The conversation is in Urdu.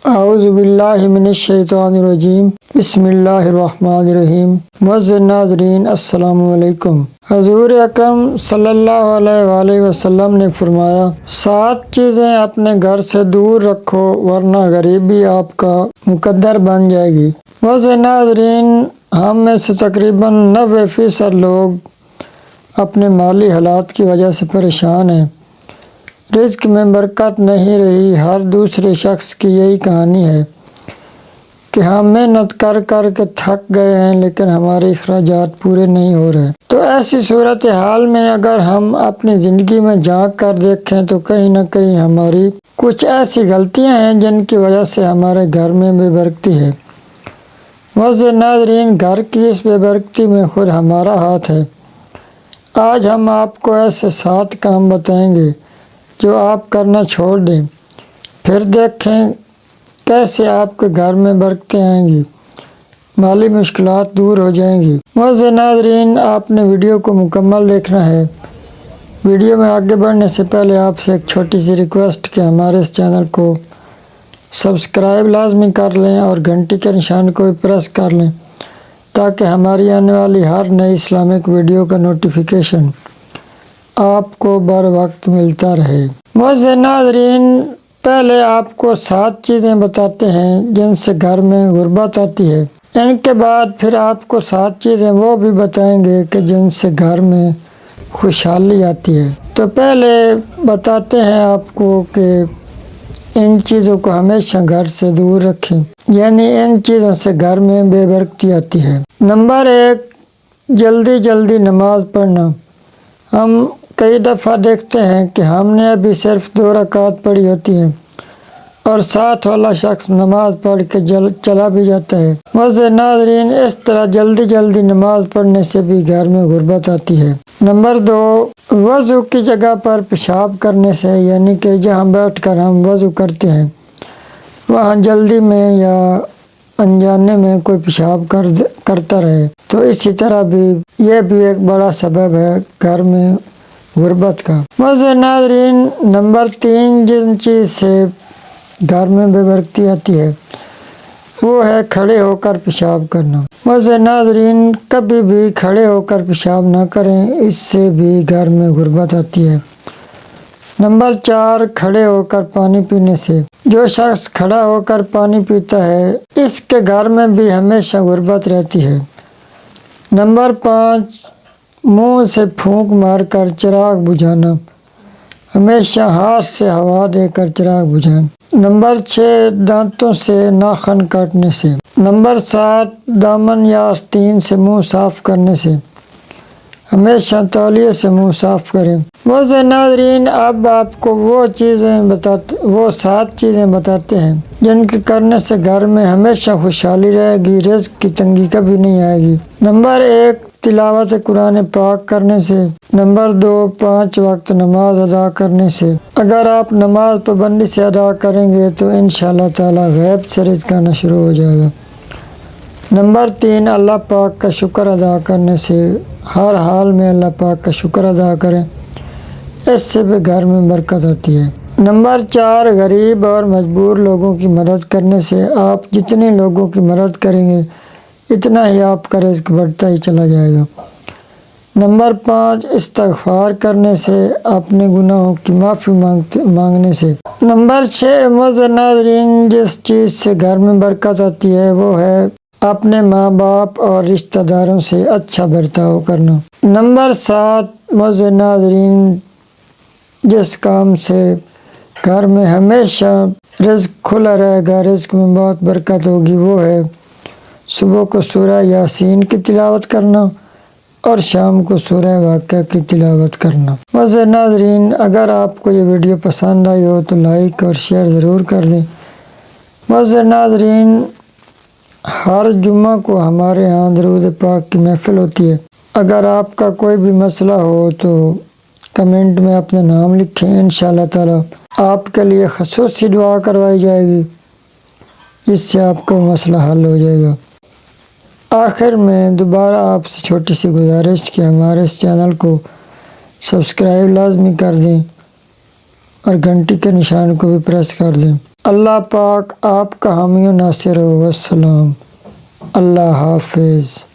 اعوذ باللہ من الشیطان الرجیم بسم اللہ الرحمن الرحیم۔ معزز ناظرین السلام علیکم۔ حضور اکرم صلی اللہ علیہ وآلہ وسلم نے فرمایا، 7 چیزیں اپنے گھر سے دور رکھو ورنہ غریبی آپ کا مقدر بن جائے گی۔ معزز ناظرین، ہم میں سے تقریباً 90% لوگ اپنے مالی حالات کی وجہ سے پریشان ہیں۔ رزق میں برکت نہیں رہی۔ ہر دوسرے شخص کی یہی کہانی ہے کہ ہم محنت کر کر کے تھک گئے ہیں لیکن ہمارے اخراجات پورے نہیں ہو رہے۔ تو ایسی صورتحال میں اگر ہم اپنی زندگی میں جھانک کر دیکھیں تو کہیں نہ کہیں ہماری کچھ ایسی غلطیاں ہیں جن کی وجہ سے ہمارے گھر میں بے برکتی ہے۔ معزز ناظرین، گھر کی اس بے برکتی میں خود ہمارا ہاتھ ہے۔ آج ہم آپ کو ایسے 7 کام بتائیں گے جو آپ کرنا چھوڑ دیں، پھر دیکھیں کیسے آپ کے گھر میں برکتیں آئیں گی، مالی مشکلات دور ہو جائیں گی۔ معزز ناظرین، آپ نے ویڈیو کو مکمل دیکھنا ہے۔ ویڈیو میں آگے بڑھنے سے پہلے آپ سے ایک چھوٹی سی ریکویسٹ کہ ہمارے اس چینل کو سبسکرائب لازمی کر لیں اور گھنٹی کے نشان کو بھی پریس کر لیں تاکہ ہماری آنے والی ہر نئی اسلامک ویڈیو کا نوٹیفیکیشن آپ کو بر وقت ملتا رہے۔ معزز ناظرین، پہلے آپ کو 7 چیزیں بتاتے ہیں جن سے گھر میں غربت آتی ہے۔ ان کے بعد پھر آپ کو 7 چیزیں وہ بھی بتائیں گے کہ جن سے گھر میں خوشحالی آتی ہے۔ تو پہلے بتاتے ہیں آپ کو کہ ان چیزوں کو ہمیشہ گھر سے دور رکھیں، یعنی ان چیزوں سے گھر میں بے برکتی آتی ہے۔ نمبر 1، جلدی نماز پڑھنا۔ ہم کئی دفعہ دیکھتے ہیں کہ ہم نے ابھی صرف 2 رکعت پڑھی ہوتی ہیں اور ساتھ والا شخص نماز پڑھ کے چلا بھی جاتا ہے۔ معزز ناظرین، اس طرح جلدی نماز پڑھنے سے بھی گھر میں غربت آتی ہے۔ نمبر 2، وضو کی جگہ پر پیشاب کرنے سے، یعنی کہ جہاں بیٹھ کر ہم وضو کرتے ہیں وہاں جلدی میں یا انجانے میں کوئی پیشاب کرتا رہے تو اسی طرح بھی یہ بھی ایک بڑا سبب ہے گھر میں غربت کا۔ معزز ناظرین، نمبر 3 جن چیز سے گھر میں بے برکتی آتی ہے وہ ہے کھڑے ہو کر پیشاب کرنا۔ معزز ناظرین، کبھی بھی کھڑے ہو کر پیشاب نہ کریں، اس سے بھی گھر میں غربت آتی ہے۔ نمبر 4، کھڑے ہو کر پانی پینے سے۔ جو شخص کھڑا ہو کر پانی پیتا ہے اس کے گھر میں بھی ہمیشہ غربت رہتی ہے۔ نمبر 5، منہ سے پھونک مار کر چراغ بجھانا۔ ہمیشہ ہاتھ سے ہوا دے کر چراغ بجھائیں۔ نمبر 6، دانتوں سے ناخن کاٹنے سے۔ نمبر 7، دامن یا آستین سے منہ صاف کرنے سے۔ ہمیشہ تولیے سے منہ صاف کریں۔ معزز ناظرین، اب آپ کو وہ 7 چیزیں بتاتے ہیں جن کے کرنے سے گھر میں ہمیشہ خوشحالی رہے گی، رزق کی تنگی کبھی نہیں آئے گی۔ نمبر 1، تلاوت قرآن پاک کرنے سے۔ نمبر 2، 5 وقت نماز ادا کرنے سے۔ اگر آپ نماز پابندی سے ادا کریں گے تو انشاءاللہ تعالی غیب سے رزق آنا شروع ہو جائے گا۔ نمبر 3، اللہ پاک کا شکر ادا کرنے سے۔ ہر حال میں اللہ پاک کا شکر ادا کریں، اس سے بھی گھر میں برکت آتی ہے۔ نمبر 4، غریب اور مجبور لوگوں کی مدد کرنے سے۔ آپ جتنے لوگوں کی مدد کریں گے اتنا ہی آپ کا رزق بڑھتا ہی چلا جائے گا۔ نمبر 5، استغفار کرنے سے، اپنے گناہوں کی معافی مانگنے سے۔ نمبر 6، معزز ناظرین، جس چیز سے گھر میں برکت آتی ہے وہ ہے اپنے ماں باپ اور رشتہ داروں سے اچھا برتاؤ کرنا۔ نمبر 7، معزز ناظرین، جس کام سے گھر میں ہمیشہ رزق کھلا رہے گا، رزق میں بہت برکت ہوگی، وہ ہے صبح کو سورہ یاسین کی تلاوت کرنا اور شام کو سورہ واقعہ کی تلاوت کرنا۔ معزز ناظرین، اگر آپ کو یہ ویڈیو پسند آئی ہو تو لائک اور شیئر ضرور کر دیں۔ معزز ناظرین، ہر جمعہ کو ہمارے ہاں درود پاک کی محفل ہوتی ہے۔ اگر آپ کا کوئی بھی مسئلہ ہو تو کمنٹ میں اپنا نام لکھیں، انشاءاللہ تعالی آپ کے لیے خصوصی دعا کروائی جائے گی جس سے آپ کا مسئلہ حل ہو جائے گا۔ آخر میں دوبارہ آپ سے چھوٹی سی گزارش کہ ہمارے اس چینل کو سبسکرائب لازمی کر دیں اور گھنٹی کے نشان کو بھی پریس کر دیں۔ اللہ پاک آپ کا حامی و ناصر ہو۔ والسلام۔ اللہ حافظ۔